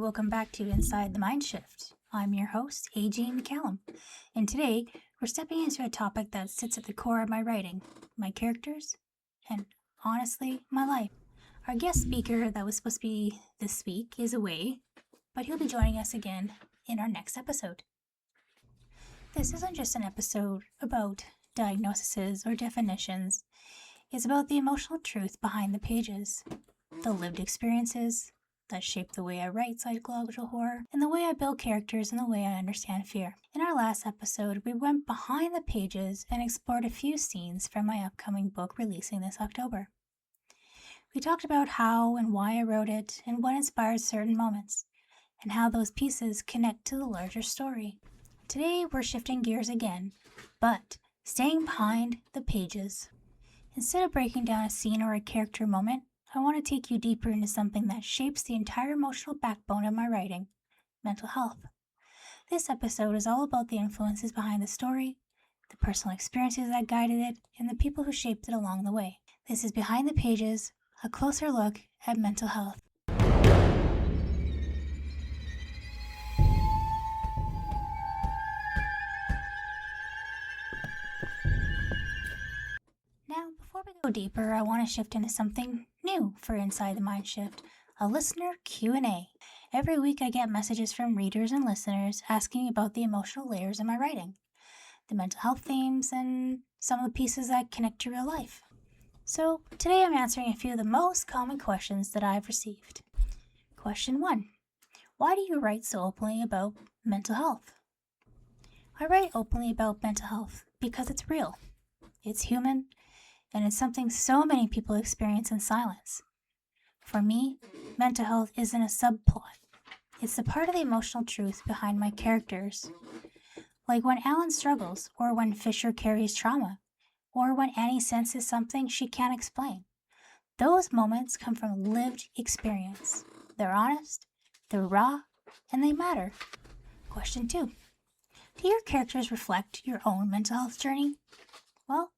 welcome back to Inside the Mind Shift. I'm your host, A.J. McCallum, and today we're stepping into a topic that sits at the core of my writing, my characters, and honestly, my life. Our guest speaker that was supposed to be this week is away, but he'll be joining us again in our next episode. This isn't just an episode about diagnoses or definitions. It's about the emotional truth behind the pages, the lived experiences that shape the way I write psychological horror, and the way I build characters and the way I understand fear. In our last episode, we went behind the pages and explored a few scenes from my upcoming book releasing this October. We talked about how and why I wrote it and what inspired certain moments, and how those pieces connect to the larger story. Today, we're shifting gears again, but staying behind the pages. Instead of breaking down a scene or a character moment, I want to take you deeper into something that shapes the entire emotional backbone of my writing, mental health. This episode is all about the influences behind the story, the personal experiences that guided it, and the people who shaped it along the way. This is Behind the Pages, a closer look at mental health. Now, before we go deeper, I want to shift into something new for Inside the Mind Shift, a listener Q&A. Every week I get messages from readers and listeners asking about the emotional layers in my writing, the mental health themes, and some of the pieces that connect to real life. So today I'm answering a few of the most common questions that I've received. Question 1. Why do you write so openly about mental health? I write openly about mental health because it's real, it's human, and it's something so many people experience in silence. For me, mental health isn't a subplot. It's the part of the emotional truth behind my characters. Like when Alan struggles, or when Fisher carries trauma, or when Annie senses something she can't explain. Those moments come from lived experience. They're honest, they're raw, and they matter. Question 2. Do your characters reflect your own mental health journey? Well,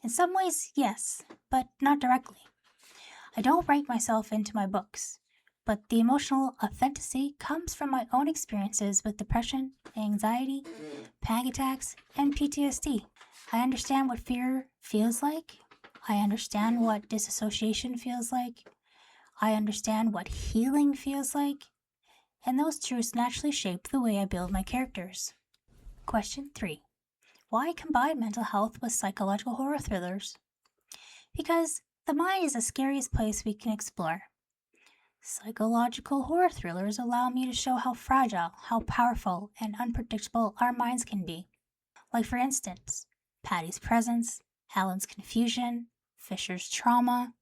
in some ways, yes, but not directly. I don't write myself into my books, but the emotional authenticity comes from my own experiences with depression, anxiety, panic attacks, and PTSD. I understand what fear feels like. I understand what disassociation feels like. I understand what healing feels like. And those truths naturally shape the way I build my characters. Question 3. Why combine mental health with psychological horror thrillers? Because the mind is the scariest place we can explore. Psychological horror thrillers allow me to show how fragile, how powerful, and unpredictable our minds can be. Like for instance, Patty's presence, Alan's confusion, Fisher's trauma.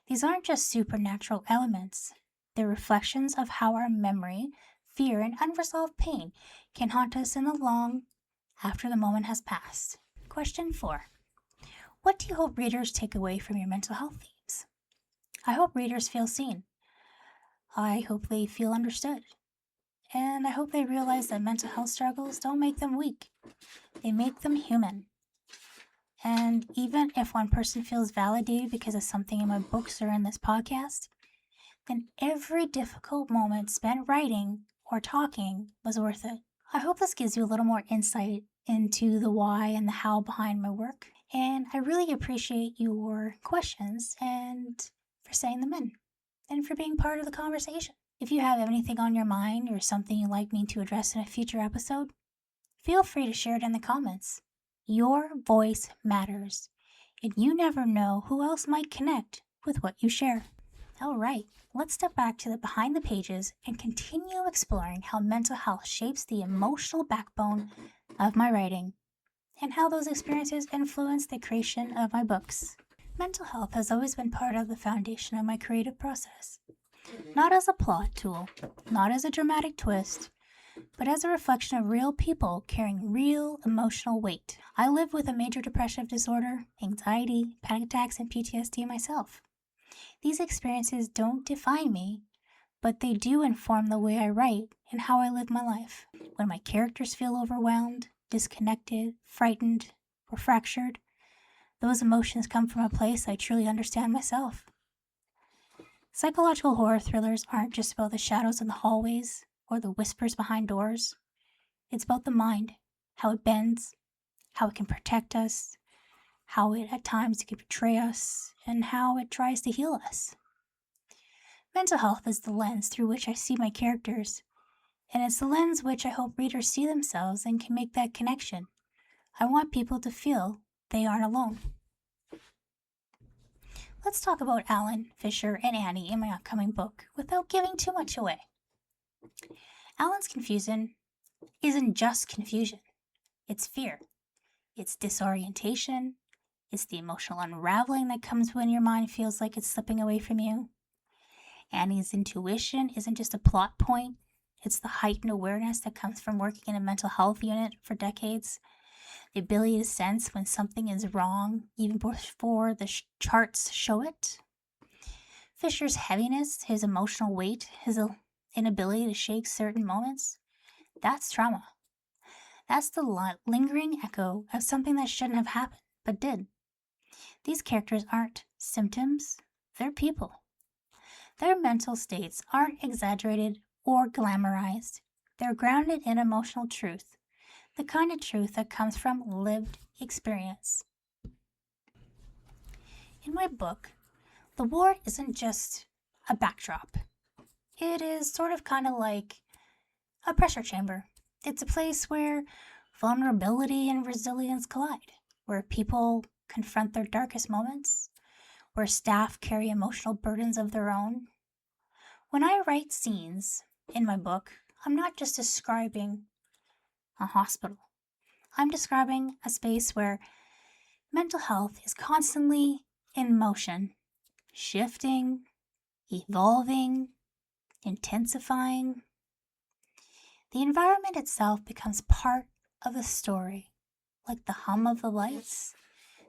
These aren't just supernatural elements. They're reflections of how our memory, fear, and unresolved pain can haunt us in the long after the moment has passed. Question 4. What do you hope readers take away from your mental health themes? I hope readers feel seen. I hope they feel understood. And I hope they realize that mental health struggles don't make them weak. They make them human. And even if one person feels validated because of something in my books or in this podcast, then every difficult moment spent writing or talking was worth it. I hope this gives you a little more insight into the why and the how behind my work. And I really appreciate your questions and for saying them in and for being part of the conversation. If you have anything on your mind or something you'd like me to address in a future episode, feel free to share it in the comments. Your voice matters, and you never know who else might connect with what you share. All right, let's step back to the behind the pages and continue exploring how mental health shapes the emotional backbone of my writing and how those experiences influence the creation of my books. Mental health has always been part of the foundation of my creative process. Not as a plot tool, not as a dramatic twist, but as a reflection of real people carrying real emotional weight. I live with a major depressive disorder, anxiety, panic attacks, and PTSD myself. These experiences don't define me, but they do inform the way I write and how I live my life. When my characters feel overwhelmed, disconnected, frightened, or fractured, those emotions come from a place I truly understand myself. Psychological horror thrillers aren't just about the shadows in the hallways or the whispers behind doors. It's about the mind, how it bends, how it can protect us, how it at times can betray us, and how it tries to heal us. Mental health is the lens through which I see my characters, and it's the lens which I hope readers see themselves and can make that connection. I want people to feel they aren't alone. Let's talk about Alan, Fisher, and Annie in my upcoming book without giving too much away. Alan's confusion isn't just confusion. It's fear. It's disorientation. It's the emotional unraveling that comes when your mind feels like it's slipping away from you. Annie's intuition isn't just a plot point. It's the heightened awareness that comes from working in a mental health unit for decades. The ability to sense when something is wrong, even before the charts show it. Fisher's heaviness, his emotional weight, his inability to shake certain moments, that's trauma. That's the lingering echo of something that shouldn't have happened, but did. These characters aren't symptoms, they're people. Their mental states aren't exaggerated or glamorized. They're grounded in emotional truth, the kind of truth that comes from lived experience. In my book, the war isn't just a backdrop. It is sort of kind of like a pressure chamber. It's a place where vulnerability and resilience collide, where people confront their darkest moments, where staff carry emotional burdens of their own. When I write scenes in my book, I'm not just describing a hospital. I'm describing a space where mental health is constantly in motion, shifting, evolving, intensifying. The environment itself becomes part of the story, like the hum of the lights,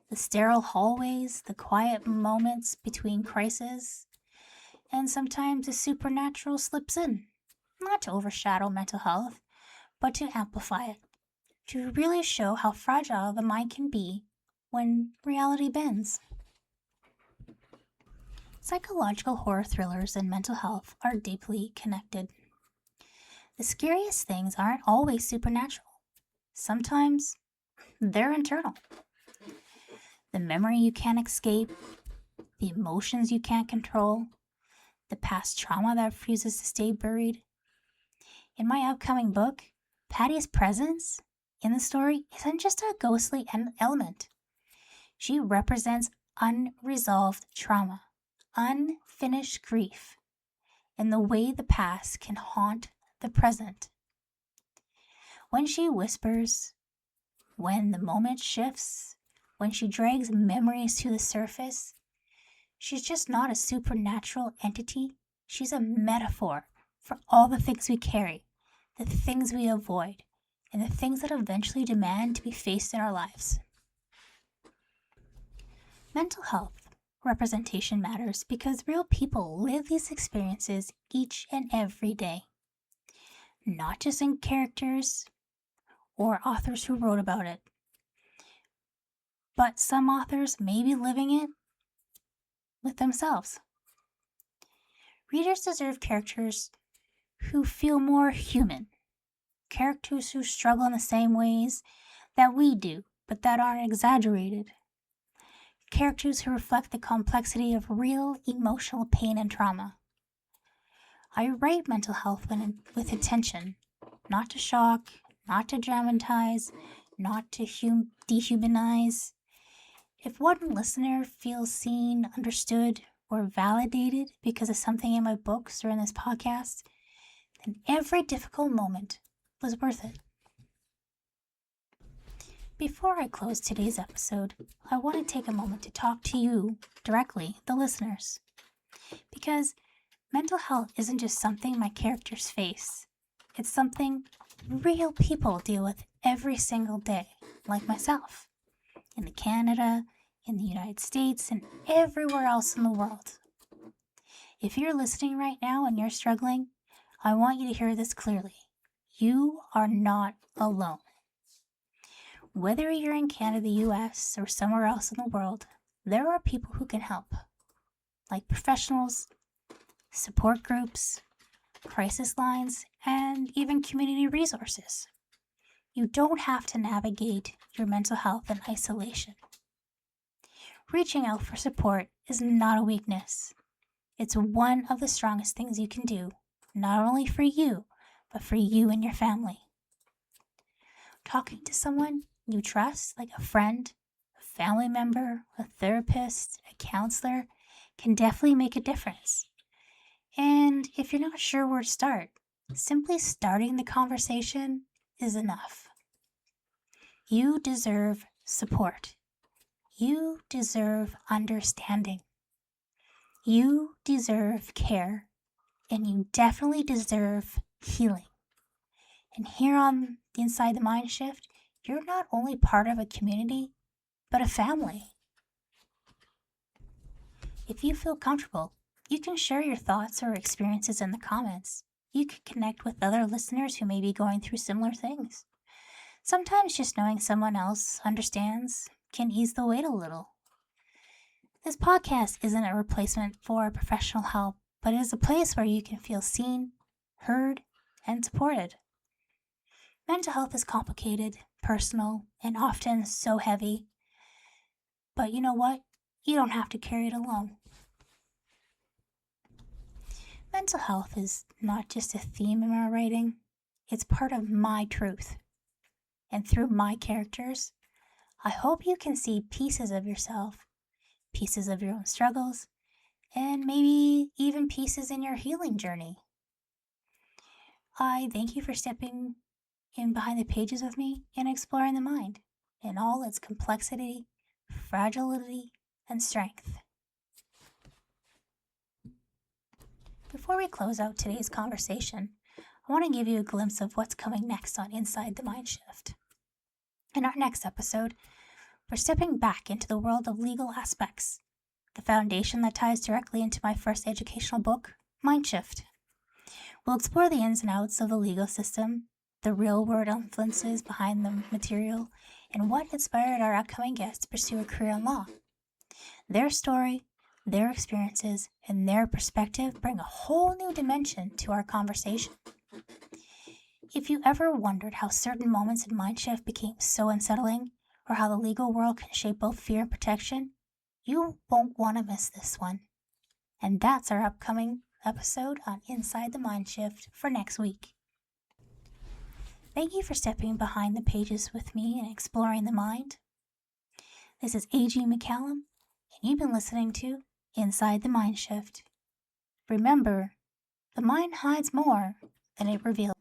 the sterile hallways, the quiet moments between crises, and sometimes the supernatural slips in, not to overshadow mental health, but to amplify it, to really show how fragile the mind can be when reality bends. Psychological horror thrillers and mental health are deeply connected. The scariest things aren't always supernatural. Sometimes they're internal. The memory you can't escape, the emotions you can't control, the past trauma that refuses to stay buried. In my upcoming book, Patty's presence in the story isn't just a ghostly element. She represents unresolved trauma, unfinished grief, and the way the past can haunt the present. When she whispers, when the moment shifts, when she drags memories to the surface, she's just not a supernatural entity. She's a metaphor for all the things we carry, the things we avoid, and the things that eventually demand to be faced in our lives. Mental health representation matters because real people live these experiences each and every day, not just in characters or authors who wrote about it, but some authors may be living it with themselves. Readers deserve characters who feel more human, characters who struggle in the same ways that we do, but that aren't exaggerated, characters who reflect the complexity of real emotional pain and trauma. I write mental health with intention, not to shock, not to dramatize, not to dehumanize. If one listener feels seen, understood, or validated because of something in my books or in this podcast, then every difficult moment was worth it. Before I close today's episode, I want to take a moment to talk to you directly, the listeners, because mental health isn't just something my characters face. It's something real people deal with every single day, like myself, in Canada, in the United States, and everywhere else in the world. If you're listening right now and you're struggling, I want you to hear this clearly. You are not alone. Whether you're in Canada, the US, or somewhere else in the world, there are people who can help, like professionals, support groups, crisis lines, and even community resources. You don't have to navigate your mental health in isolation. Reaching out for support is not a weakness. It's one of the strongest things you can do, not only for you, but for you and your family. Talking to someone you trust, like a friend, a family member, a therapist, a counselor, can definitely make a difference. And if you're not sure where to start, simply starting the conversation is enough. You deserve support. You deserve understanding. You deserve care. And you definitely deserve healing. And here on the Inside the Mind Shift, you're not only part of a community, but a family. If you feel comfortable, you can share your thoughts or experiences in the comments. You can connect with other listeners who may be going through similar things. Sometimes just knowing someone else understands can ease the weight a little. This podcast isn't a replacement for professional help, but it is a place where you can feel seen, heard, and supported. Mental health is complicated, personal, and often so heavy. But you know what? You don't have to carry it alone. Mental health is not just a theme in my writing, it's part of my truth. And through my characters, I hope you can see pieces of yourself, pieces of your own struggles, and maybe even pieces in your healing journey. I thank you for stepping in behind the pages with me and exploring the mind in all its complexity, fragility, and strength. Before we close out today's conversation, I want to give you a glimpse of what's coming next on Inside the Mind Shift. In our next episode, we're stepping back into the world of legal aspects, the foundation that ties directly into my first educational book, Mind Shift. We'll explore the ins and outs of the legal system, the real-world influences behind the material, and what inspired our upcoming guests to pursue a career in law. Their story, their experiences, and their perspective bring a whole new dimension to our conversation. If you ever wondered how certain moments in Mind Shift became so unsettling, or how the legal world can shape both fear and protection, you won't want to miss this one. And that's our upcoming episode on Inside the Mind Shift for next week. Thank you for stepping behind the pages with me and exploring the mind. This is A.G. McCallum, and you've been listening to Inside the Mind Shift. Remember, the mind hides more than it reveals.